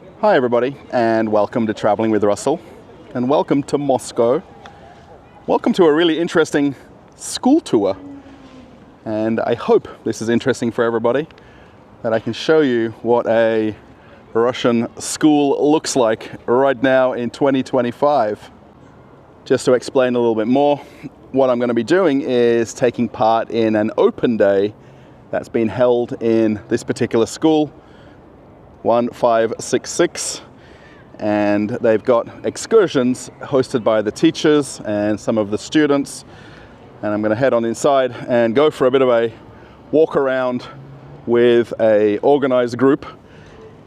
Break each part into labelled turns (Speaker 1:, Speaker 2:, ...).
Speaker 1: Hi everybody, and welcome to Traveling with Russell, and welcome to Moscow. Welcome to a really interesting school tour, and I hope this is interesting for everybody, that I can show you what a Russian school looks like right now in 2025. Just to explain a little bit more, what I'm going to be doing is taking part in an open day that's been held in this particular school, 1566, and they've got excursions hosted by the teachers and some of the students, and I'm going to head on inside and go for a bit of a walk around with a organized group.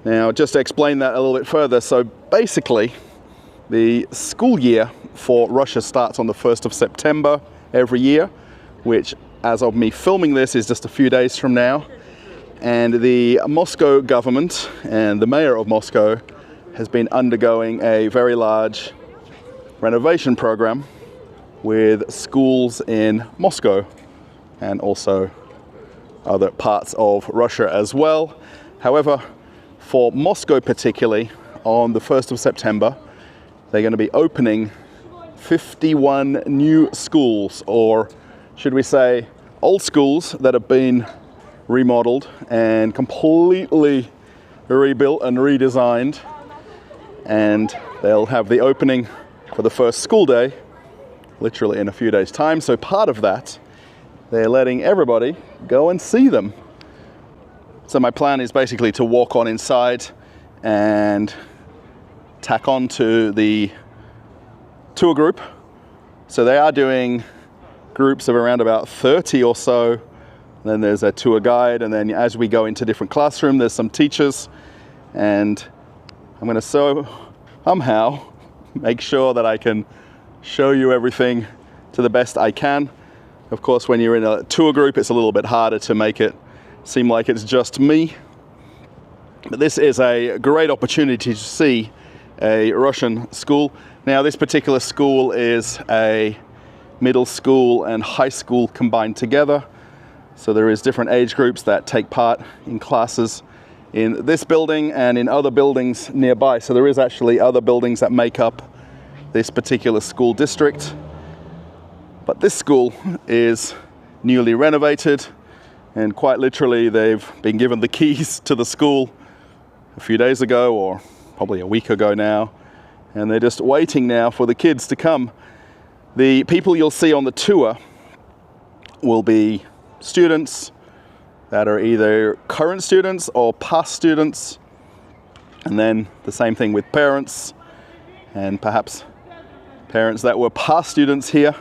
Speaker 1: Now, just to explain that a little bit further, so basically the school year for Russia starts on the 1st of September every year, which as of me filming this is just a few days from now. And the Moscow government and the mayor of Moscow has been undergoing a very large renovation program with schools in Moscow and also other parts of Russia as well. However, for Moscow particularly, on the 1st of September, they're going to be opening 51 new schools, or should we say old schools that have been remodeled and completely rebuilt and redesigned, and they'll have the opening for the first school day literally in a few days' time. So part of that, they're letting everybody go and see them. So my plan is basically to walk on inside and tack on to the tour group. So they are doing groups of around about 30 or so. Then there's a tour guide, and then as we go into different classrooms, there's some teachers, and I'm going to somehow make sure that I can show you everything to the best I can. Of course, when you're in a tour group, it's a little bit harder to make it seem like it's just me. But this is a great opportunity to see a Russian school. Now, this particular school is a middle school and high school combined together. So there is different age groups that take part in classes in this building and in other buildings nearby. So there is actually other buildings that make up this particular school district. But this school is newly renovated, and quite literally they've been given the keys to the school a few days ago, or probably a week ago now, and they're just waiting now for the kids to come. The people you'll see on the tour will be students that are either current students or past students, and then the same thing with parents, and perhaps parents that were past students here.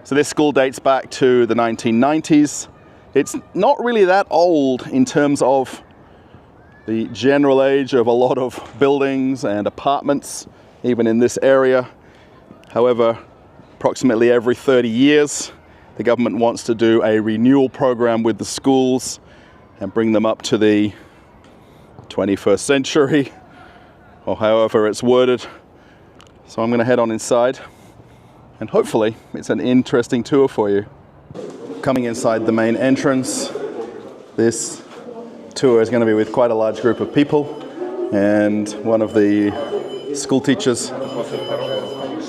Speaker 1: So this school dates back to the 1990s. It's not really that old in terms of the general age of a lot of buildings and apartments, even in this area. However, approximately every 30 years, the government wants to do a renewal program with the schools and bring them up to the 21st century, or however it's worded. So I'm going to head on inside, and hopefully it's an interesting tour for you. Coming inside the main entrance, this tour is going to be with quite a large group of people, and one of the school teachers.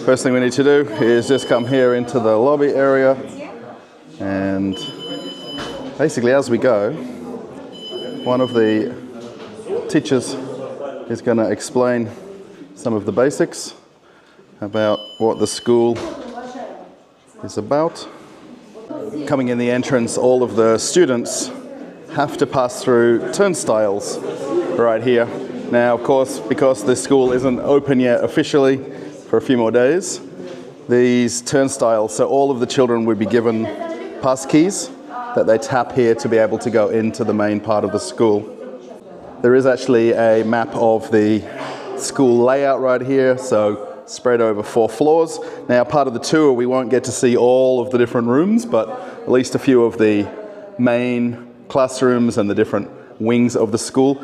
Speaker 1: First thing we need to do is just come here into the lobby area. And basically, as we go, one of the teachers is going to explain some of the basics about what the school is about. Coming in the entrance, all of the students have to pass through turnstiles right here. Now, of course, because the school isn't open yet officially for a few more days, these turnstiles, so all of the children would be given pass keys that they tap here to be able to go into the main part of the school. There is actually a map of the school layout right here, so spread over 4 floors. Now, part of the tour, we won't get to see all of the different rooms, but at least a few of the main classrooms and the different wings of the school.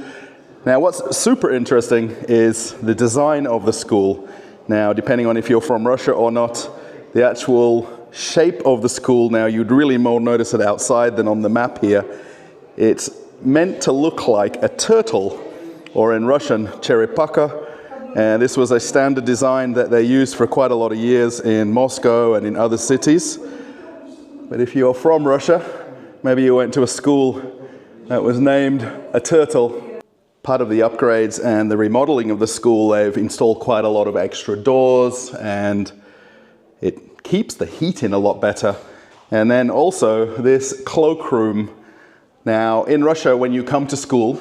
Speaker 1: Now, what's super interesting is the design of the school. Now, depending on if you're from Russia or not, the actual shape of the school, now you'd really more notice it outside than on the map here. It's meant to look like a turtle or in Russian, cherepaka. And this was a standard design that they used for quite a lot of years in Moscow and in other cities. But if you're from Russia, maybe you went to a school that was named a turtle. Part of the upgrades and the remodeling of the school, they've installed quite a lot of extra doors, and it keeps the heat in a lot better. And then also this cloakroom. Now, in Russia, when you come to school,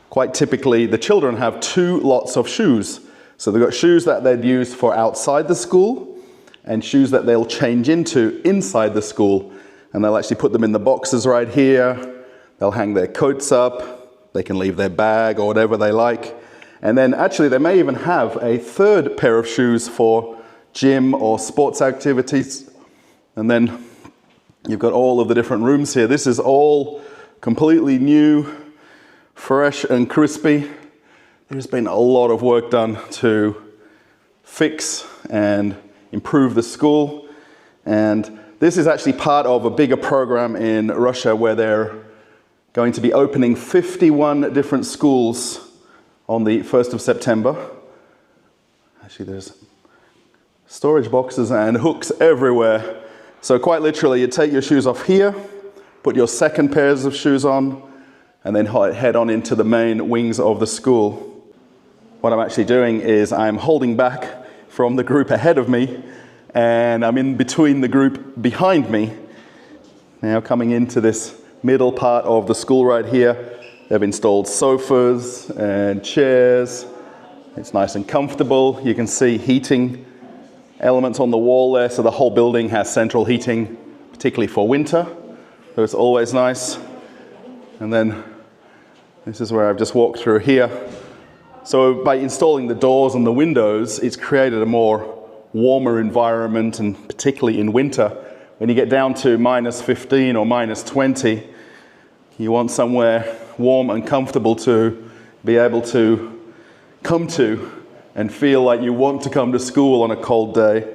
Speaker 1: quite typically the children have two lots of shoes. So they've got shoes that they'd use for outside the school and shoes that they'll change into inside the school. And they'll actually put them in the boxes right here. They'll hang their coats up. They can leave their bag or whatever they like. And then actually they may even have a third pair of shoes for gym or sports activities. And then you've got all of the different rooms here. This is all completely new, fresh and crispy. There's been a lot of work done to fix and improve the school. And this is actually part of a bigger program in Russia where they're going to be opening 51 different schools on the 1st of September. Actually, there's storage boxes and hooks everywhere. So quite literally, you take your shoes off here, put your second pairs of shoes on, and then head on into the main wings of the school. What I'm actually doing is I'm holding back from the group ahead of me, and I'm in between the group behind me. Now coming into this middle part of the school right here, they've installed sofas and chairs. It's nice and comfortable. You can see heating elements on the wall there, so the whole building has central heating, particularly for winter. So it's always nice. And then this is where I've just walked through here. So by installing the doors and the windows, it's created a more warmer environment, and particularly in winter, when you get down to minus 15 or minus 20, you want somewhere warm and comfortable to be able to come to and feel like you want to come to school on a cold day.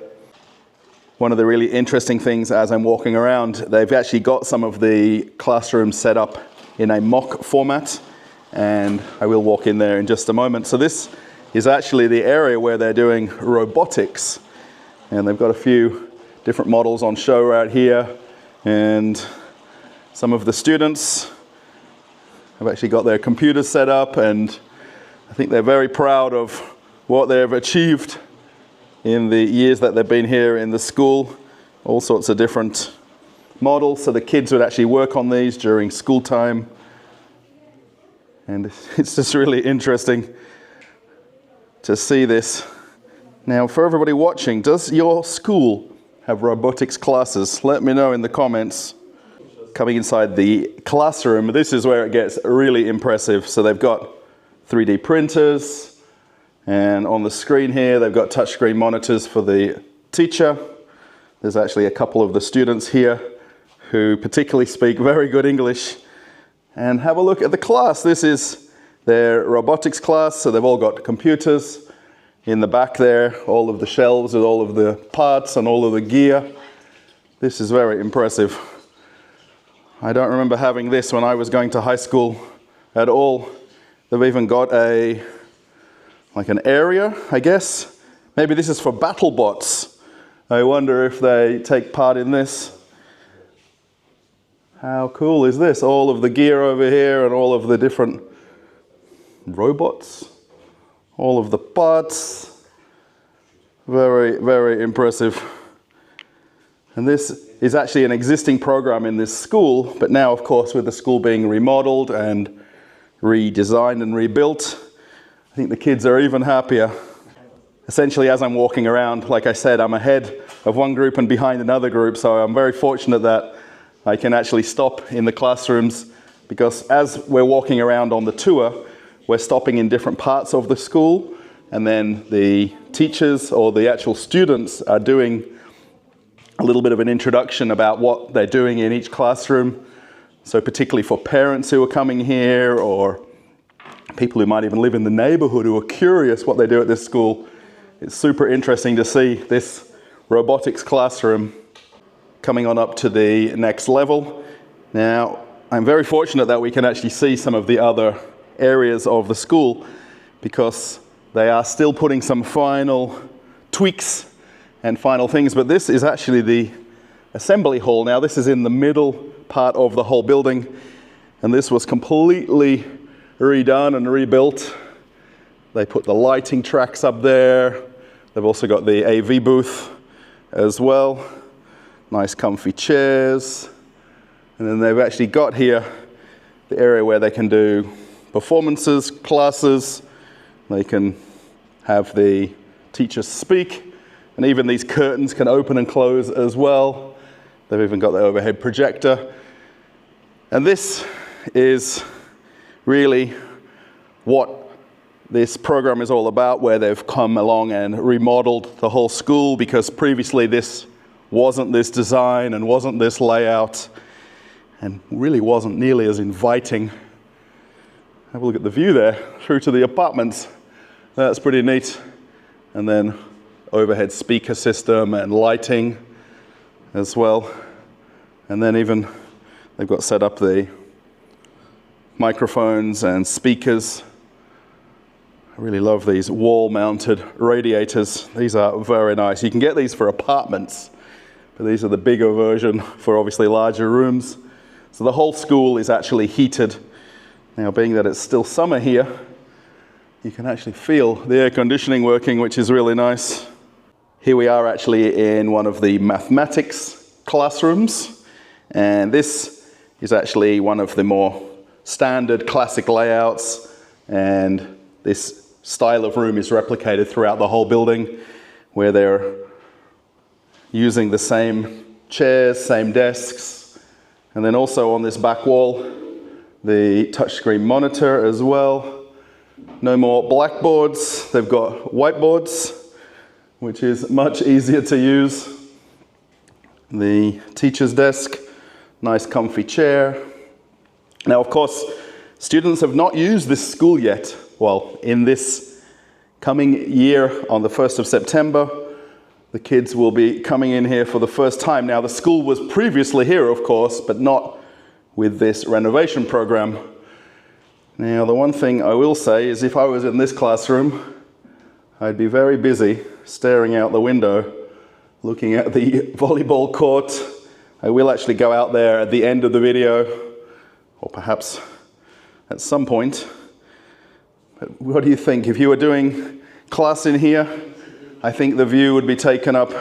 Speaker 1: One of the really interesting things as I'm walking around, they've actually got some of the classrooms set up in a mock format, and I will walk in there in just a moment. So this is actually the area where they're doing robotics, and they've got a few different models on show right here, and some of the students have actually got their computers set up, and I think they're very proud of what they've achieved in the years that they've been here in the school. All sorts of different models, so the kids would actually work on these during school time. And it's just really interesting to see this. Now, for everybody watching, does your school have robotics classes? Let me know in the comments. Coming inside the classroom, this is where it gets really impressive. So they've got 3D printers, and on the screen here, they've got touchscreen monitors for the teacher. There's actually a couple of the students here who particularly speak very good English. And have a look at the class. This is their robotics class, so they've all got computers. In the back there, all of the shelves with all of the parts and all of the gear. This is very impressive. I don't remember having this when I was going to high school at all. They've even got like an area, I guess. Maybe this is for battle bots. I wonder if they take part in this. How cool is this? All of the gear over here and all of the different robots, all of the parts. Very, very impressive. And this is actually an existing program in this school, but now, of course, with the school being remodeled and redesigned and rebuilt, I think the kids are even happier. Essentially, as I'm walking around, like I said, I'm ahead of one group and behind another group, so I'm very fortunate that I can actually stop in the classrooms, because as we're walking around on the tour, we're stopping in different parts of the school, and then the teachers or the actual students are doing a little bit of an introduction about what they're doing in each classroom. So particularly for parents who are coming here, or people who might even live in the neighborhood who are curious what they do at this school, it's super interesting to see this robotics classroom coming on up to the next level. Now, I'm very fortunate that we can actually see some of the other areas of the school because they are still putting some final tweaks and final things. But this is actually the assembly hall. Now this is in the middle part of the whole building, and this was completely redone and rebuilt. They put the lighting tracks up there. They've also got the AV booth as well. Nice comfy chairs. And then they've actually got here the area where they can do performances, classes. They can have the teachers speak. And even these curtains can open and close as well. They've even got the overhead projector. And this is really what this program is all about, where they've come along and remodeled the whole school, because previously this wasn't this design and wasn't this layout and really wasn't nearly as inviting. Have a look at the view there through to the apartments. That's pretty neat. And then overhead speaker system and lighting as well. And then even they've got set up the microphones and speakers. I really love these wall-mounted radiators. These are very nice. You can get these for apartments, but these are the bigger version for obviously larger rooms. So the whole school is actually heated. Now, being that it's still summer here, you can actually feel the air conditioning working, which is really nice. Here we are actually in one of the mathematics classrooms, and this is actually one of the more standard classic layouts, and this style of room is replicated throughout the whole building, where they're using the same chairs, same desks, and then also on this back wall, the touchscreen monitor as well. No more blackboards, they've got whiteboards, which is much easier to use. The teacher's desk, nice comfy chair. Now, of course, students have not used this school yet. Well, in this coming year, on the 1st of September, the kids will be coming in here for the first time. Now, the school was previously here, of course, but not with this renovation program. Now, the one thing I will say is if I was in this classroom, I'd be very busy staring out the window, looking at the volleyball court. I will actually go out there at the end of the video, or perhaps at some point. But what do you think? If you were doing class in here, I think the view would be taken up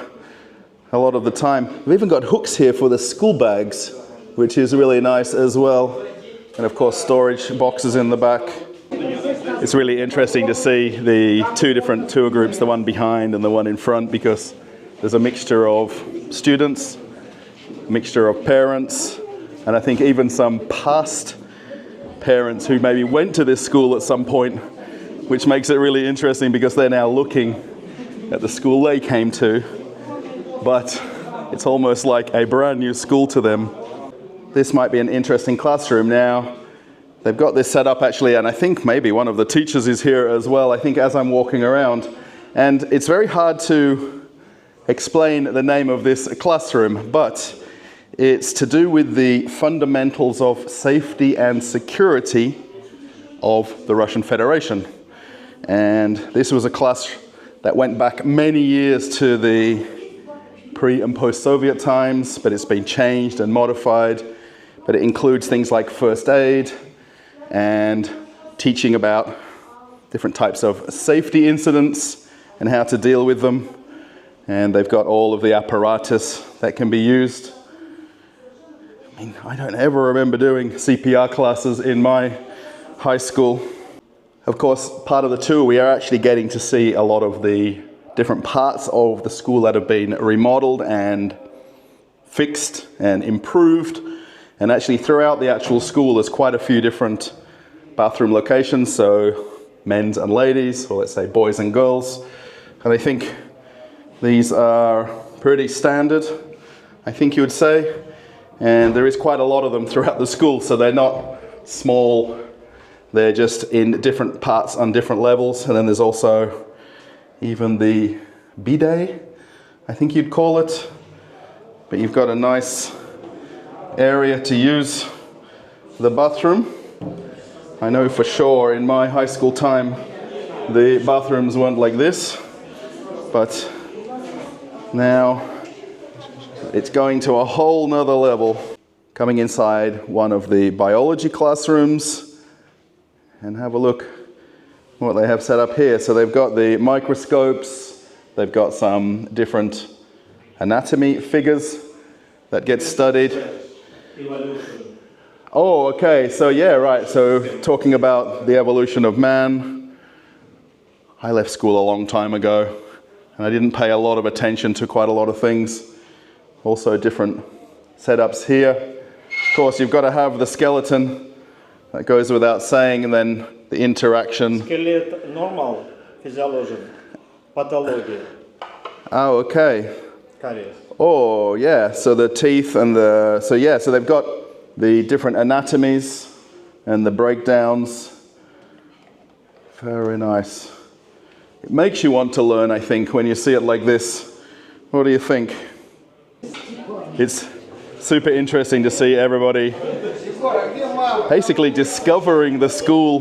Speaker 1: a lot of the time. We've even got hooks here for the school bags, which is really nice as well. And of course, storage boxes in the back. It's really interesting to see the two different tour groups, the one behind and the one in front, because there's a mixture of students, a mixture of parents, and I think even some past parents who maybe went to this school at some point, which makes it really interesting because they're now looking at the school they came to, but it's almost like a brand new school to them. This might be an interesting classroom. Now, they've got this set up actually, and I think maybe one of the teachers is here as well, I think, as I'm walking around. And it's very hard to explain the name of this classroom, but it's to do with the fundamentals of safety and security of the Russian Federation. And this was a class that went back many years to the pre- and post-Soviet times, but it's been changed and modified. But it includes things like first aid and teaching about different types of safety incidents and how to deal with them. And they've got all of the apparatus that can be used. I mean, I don't ever remember doing CPR classes in my high school. Of course, part of the tour, we are actually getting to see a lot of the different parts of the school that have been remodeled and fixed and improved. And actually throughout the actual school, there's quite a few different bathroom locations, so men's and ladies, or let's say boys and girls. And I think these are pretty standard, I think you would say. And there is quite a lot of them throughout the school, so they're not small, they're just in different parts on different levels. And then there's also even the bidet, I think you'd call it. But you've got a nice area to use the bathroom. I know for sure in my high school time the bathrooms weren't like this, but now it's going to a whole nother level. Coming inside one of the biology classrooms, and have a look what they have set up here. So they've got the microscopes, they've got some different anatomy figures that get studied.
Speaker 2: Evolution.
Speaker 1: Oh, okay, so yeah, right, so talking about the evolution of man. I left school a long time ago, and I didn't pay a lot of attention to quite a lot of things. Also different setups here. Of course, you've got to have the skeleton, that goes without saying, and then the interaction.
Speaker 2: Skeleton normal, physiology, pathology.
Speaker 1: Oh, okay.
Speaker 2: Caries.
Speaker 1: Oh, yeah, so the teeth and the, so yeah, so they've got the different anatomies and the breakdowns. Very nice. It makes you want to learn, I think, when you see it like this. What do you think? It's super interesting to see everybody basically discovering the school,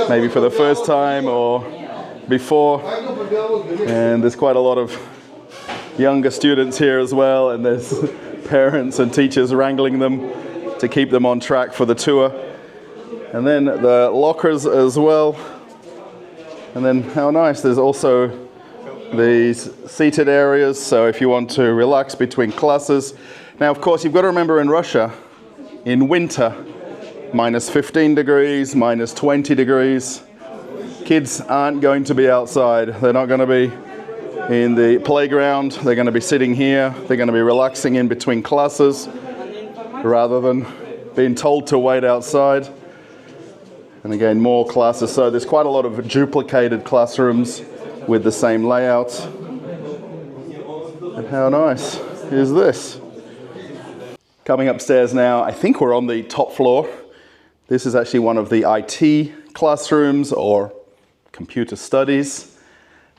Speaker 1: maybe for the first time or before. And there's quite a lot of younger students here as well, and there's parents and teachers wrangling them to keep them on track for the tour. And then the lockers as well. And then how nice, there's also these seated areas, so if you want to relax between classes. Now, of course, you've got to remember in Russia, in winter, minus 15 degrees, minus 20 degrees, kids aren't going to be outside. They're not going to be in the playground. They're going to be sitting here. They're going to be relaxing in between classes rather than being told to wait outside. And again, more classes. So there's quite a lot of duplicated classrooms with the same layout. And how nice is this? Coming upstairs now, I think we're on the top floor. This is actually one of the IT classrooms or computer studies.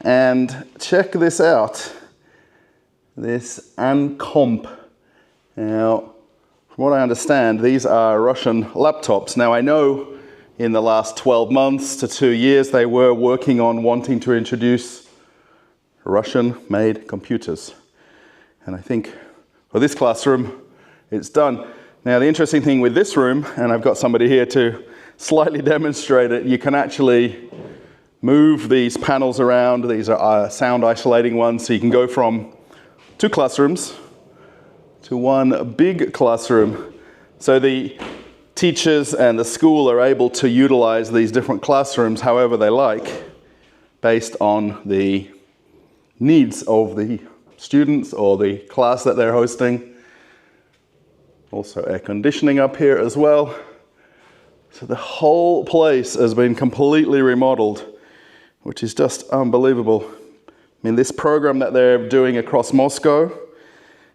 Speaker 1: And check this out. This Ancomp. Now, from what I understand, these are Russian laptops. Now, I know in the last 12 months to 2 years, they were working on wanting to introduce Russian-made computers. And I think for this classroom, it's done. Now, the interesting thing with this room, and I've got somebody here to slightly demonstrate it, you can actually move these panels around. These are sound isolating ones, so you can go from 2 classrooms to 1 big classroom. So the teachers and the school are able to utilize these different classrooms however they like, based on the needs of the students or the class that they're hosting. Also air conditioning up here as well. So the whole place has been completely remodeled, which is just unbelievable. I mean, this program that they're doing across Moscow,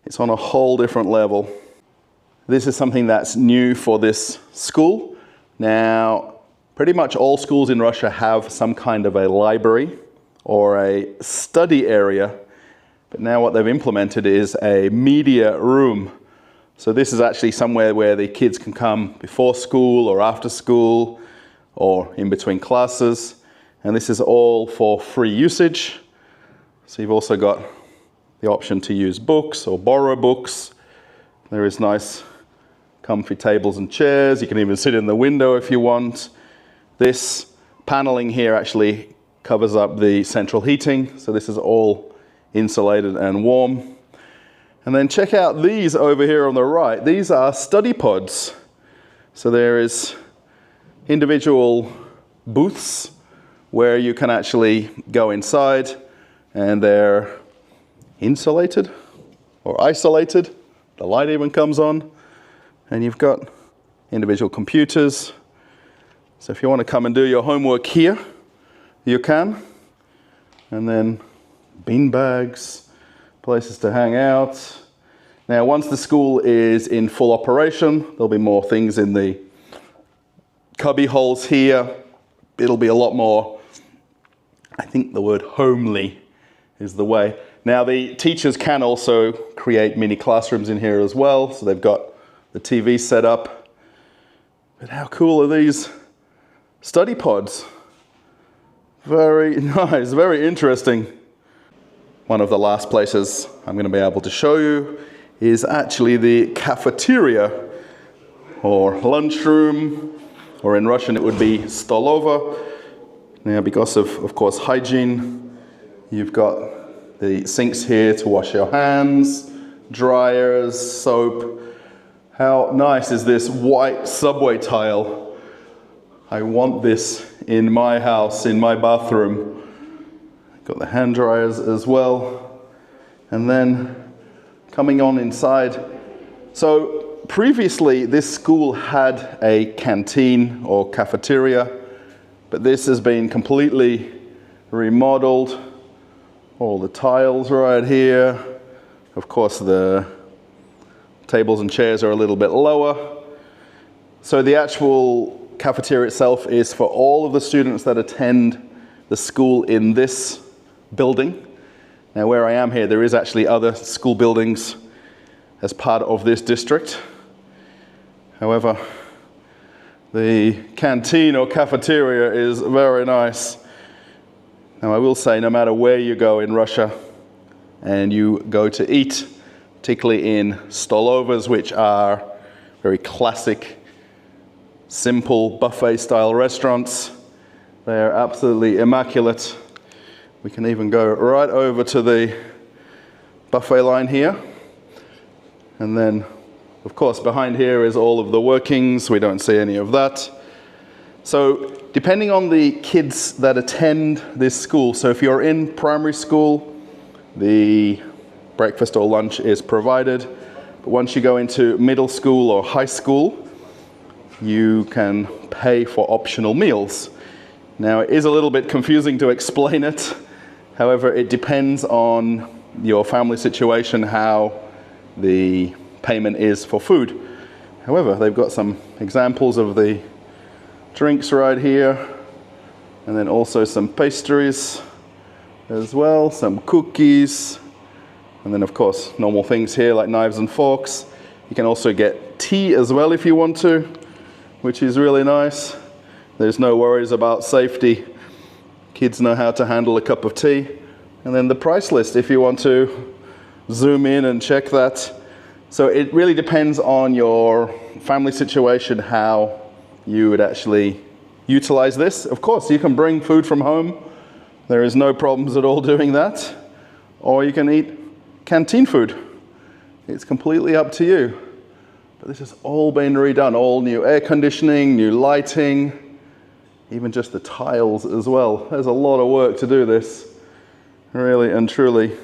Speaker 1: it's on a whole different level. This is something that's new for this school. Now, pretty much all schools in Russia have some kind of a library or a study area, but now what they've implemented is a media room. So this is actually somewhere where the kids can come before school or after school or in between classes. And this is all for free usage. So you've also got the option to use books or borrow books. There is nice comfy tables and chairs. You can even sit in the window if you want. This paneling here actually covers up the central heating. So this is all insulated and warm. And then check out these over here on the right. These are study pods. So there is individual booths where you can actually go inside, and they're insulated or isolated. The light even comes on, and you've got individual computers. So if you want to come and do your homework here, you can. And then bean bags, places to hang out. Now, once the school is in full operation, there'll be more things in the cubby holes here. It'll be a lot more, I think the word homely is the way. Now, the teachers can also create mini classrooms in here as well. So they've got the TV set up. But how cool are these study pods? Very nice, very interesting. One of the last places I'm going to be able to show you is actually the cafeteria or lunchroom, or in Russian it would be stolova. Now, because of course, hygiene, you've got the sinks here to wash your hands, dryers, soap. How nice is this white subway tile? I want this in my house, in my bathroom. Got the hand dryers as well. And then coming on inside. So previously this school had a canteen or cafeteria, but this has been completely remodeled. All the tiles right here. Of course the tables and chairs are a little bit lower. So the actual cafeteria itself is for all of the students that attend the school in this building. Now where I am here, there is actually other school buildings as part of this district. However, the canteen or cafeteria is very nice. Now I will say, no matter where you go in Russia and you go to eat, particularly in stolovas, which are very classic, simple buffet style restaurants, they are absolutely immaculate. We can even go right over to the buffet line here. And then, of course, behind here is all of the workings. We don't see any of that. So, depending on the kids that attend this school, so if you're in primary school, the breakfast or lunch is provided. But once you go into middle school or high school, you can pay for optional meals. Now, it is a little bit confusing to explain it. However, it depends on your family situation, how the payment is for food. However, they've got some examples of the drinks right here, and then also some pastries as well, some cookies, and then of course normal things here like knives and forks. You can also get tea as well if you want to, which is really nice. There's no worries about safety. Kids know how to handle a cup of tea. And then the price list if you want to zoom in and check that. So it really depends on your family situation how you would actually utilize this. Of course, you can bring food from home. There is no problems at all doing that. Or you can eat canteen food. It's completely up to you. But this has all been redone. All new air conditioning, new lighting, even just the tiles as well. There's a lot of work to do this, really and truly.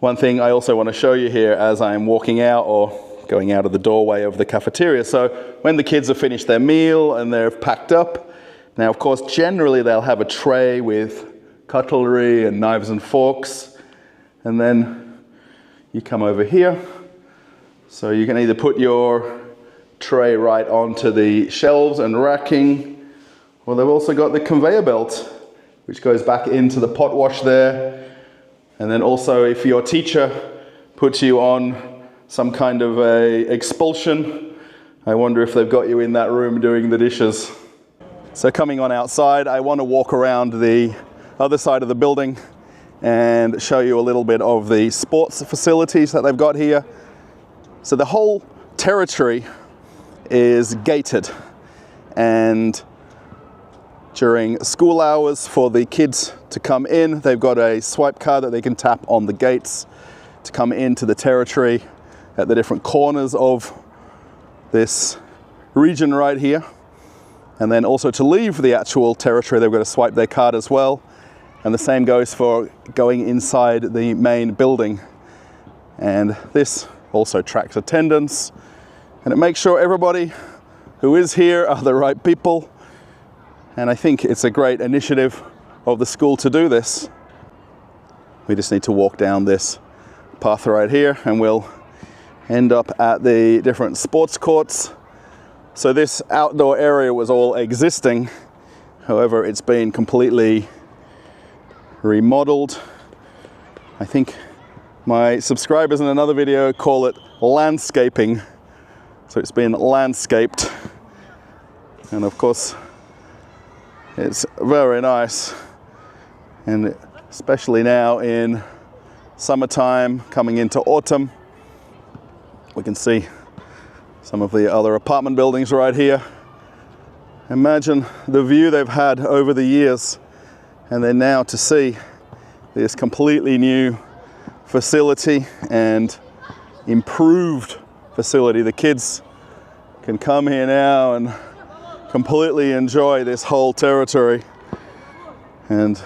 Speaker 1: One thing I also want to show you here as I'm walking out or going out of the doorway of the cafeteria. So when the kids have finished their meal and they're packed up, now of course generally they'll have a tray with cutlery and knives and forks, and then you come over here. So you can either put your tray right onto the shelves and racking, or they've also got the conveyor belt, which goes back into the pot wash there. And then also if your teacher puts you on some kind of a expulsion, I wonder if they've got you in that room doing the dishes. So coming on outside, I want to walk around the other side of the building and show you a little bit of the sports facilities that they've got here. So the whole territory is gated, and during school hours for the kids to come in, they've got a swipe card that they can tap on the gates to come into the territory at the different corners of this region right here. And then also to leave the actual territory, they've got to swipe their card as well. And the same goes for going inside the main building. And this also tracks attendance, and it makes sure everybody who is here are the right people. And I think it's a great initiative of the school to do this. We just need to walk down this path right here and we'll end up at the different sports courts. So this outdoor area was all existing. However, it's been completely remodeled. I think my subscribers in another video call it landscaping. So it's been landscaped And of course, it's very nice, and especially now in summertime, coming into autumn, we can see some of the other apartment buildings right here. Imagine the view they've had over the years, and then now to see this completely new facility and improved facility. The kids can come here now and completely enjoy this whole territory and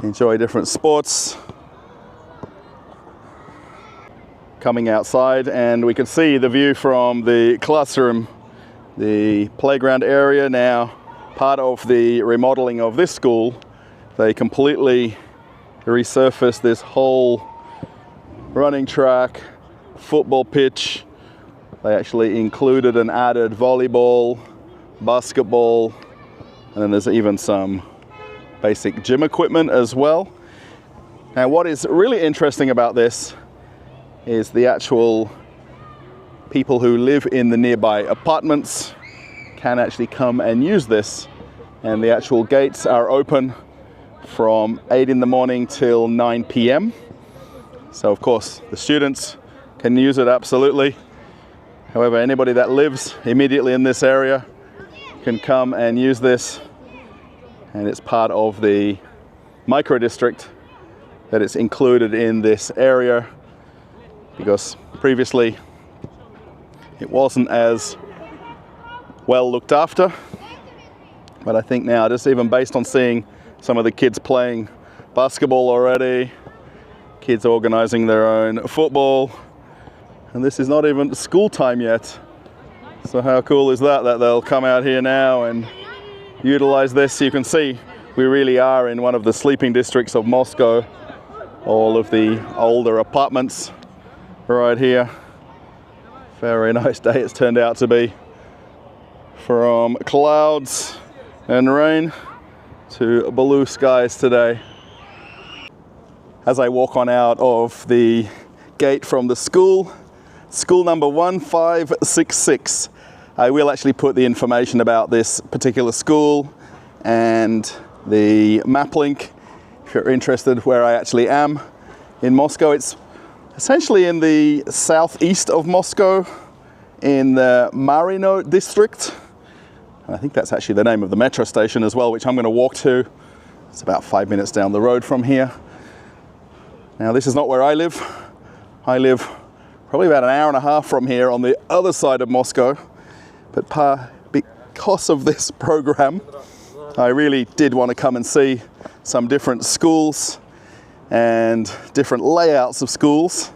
Speaker 1: enjoy different sports. Coming outside, and we can see the view from the classroom. The playground area, now part of the remodeling of this school, they completely resurfaced this whole running track, football pitch. They actually included and added volleyball, basketball, and then there's even some basic gym equipment as well. Now, what is really interesting about this is the actual people who live in the nearby apartments can actually come and use this, and the actual gates are open from 8 in the morning till 9 p.m. So of course the students can use it absolutely. However, anybody that lives immediately in this area can come and use this, and it's part of the micro district that it's included in this area, because previously it wasn't as well looked after. But I think now, just even based on seeing some of the kids playing basketball already, kids organizing their own football, and this is not even school time yet. So how cool is that, that they'll come out here now and utilize this. You can see we really are in one of the sleeping districts of Moscow. All of the older apartments right here. Very nice day it's turned out to be. From clouds and rain to blue skies today. As I walk on out of the gate from the school, school number 1566, I will actually put the information about this particular school and the map link if you're interested where I actually am in Moscow. It's essentially in the southeast of Moscow, in the Maryinskaya district. And I think that's actually the name of the metro station as well, which I'm going to walk to. It's about 5 minutes down the road from here. Now, this is not where I live. I live probably about an hour and a half from here on the other side of Moscow. But because of this program, I really did want to come and see some different schools and different layouts of schools,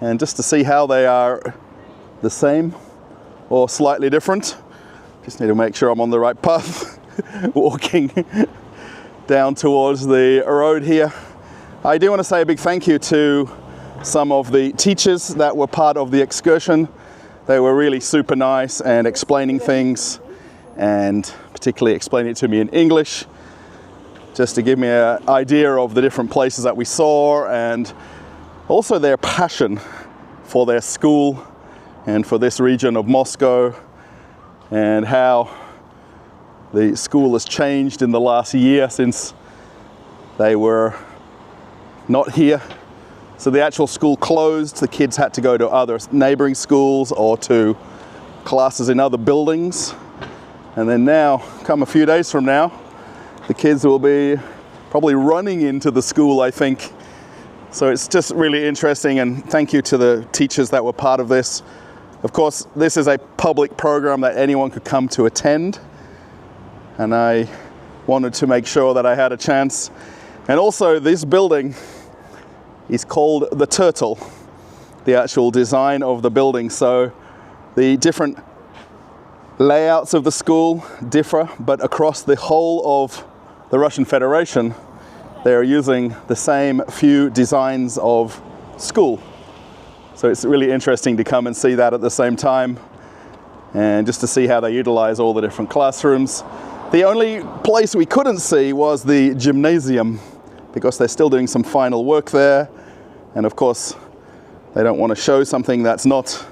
Speaker 1: and just to see how they are the same or slightly different. Just need to make sure I'm on the right path walking down towards the road here. I do want to say a big thank you to some of the teachers that were part of the excursion. They were really super nice and explaining things, and particularly explaining it to me in English, just to give me an idea of the different places that we saw, and also their passion for their school and for this region of Moscow, and how the school has changed in the last year since they were not here. So the actual school closed, the kids had to go to other neighboring schools or to classes in other buildings. And then now, come a few days from now, the kids will be probably running into the school, I think. So it's just really interesting, and thank you to the teachers that were part of this. Of course, this is a public program that anyone could come to attend, and I wanted to make sure that I had a chance. And also, this building is called the Turtle, the actual design of the building. So the different layouts of the school differ, but across the whole of the Russian Federation, they are using the same few designs of school. So it's really interesting to come and see that at the same time, and just to see how they utilize all the different classrooms. The only place we couldn't see was the gymnasium, because they're still doing some final work there, and of course they don't want to show something that's not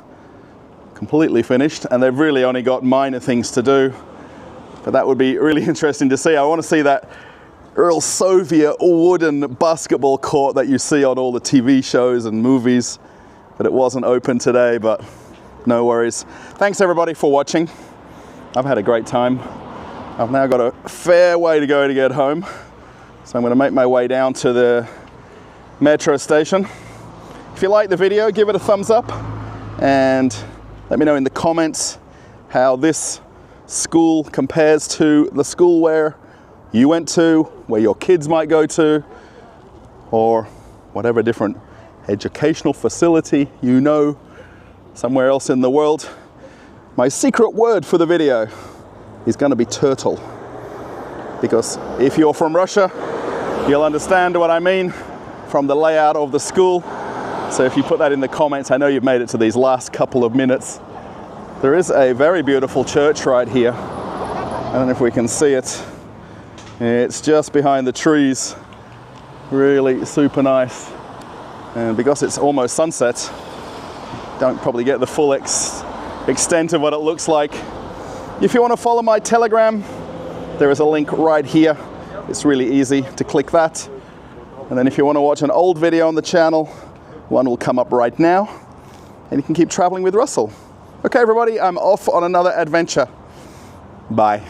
Speaker 1: completely finished, and they've really only got minor things to do. But that would be really interesting to see. I want to see that real Soviet wooden basketball court that you see on all the TV shows and movies. But it wasn't open today, but no worries. Thanks everybody for watching. I've had a great time. I've now got a fair way to go to get home. So I'm going to make my way down to the metro station. If you like the video, give it a thumbs up and let me know in the comments how this school compares to the school where you went to, where your kids might go to, or whatever different educational facility you know somewhere else in the world. My secret word for the video is going to be turtle, because if you're from Russia, you'll understand what I mean from the layout of the school. So if you put that in the comments, I know you've made it to these last couple of minutes. There is a very beautiful church right here. I don't know if we can see it. It's just behind the trees. Really super nice. And because it's almost sunset, don't probably get the full extent of what it looks like. If you want to follow my Telegram, there is a link right here. It's really easy to click that. And then if you want to watch an old video on the channel, one will come up right now. And you can keep traveling with Russell. Okay, everybody, I'm off on another adventure. Bye.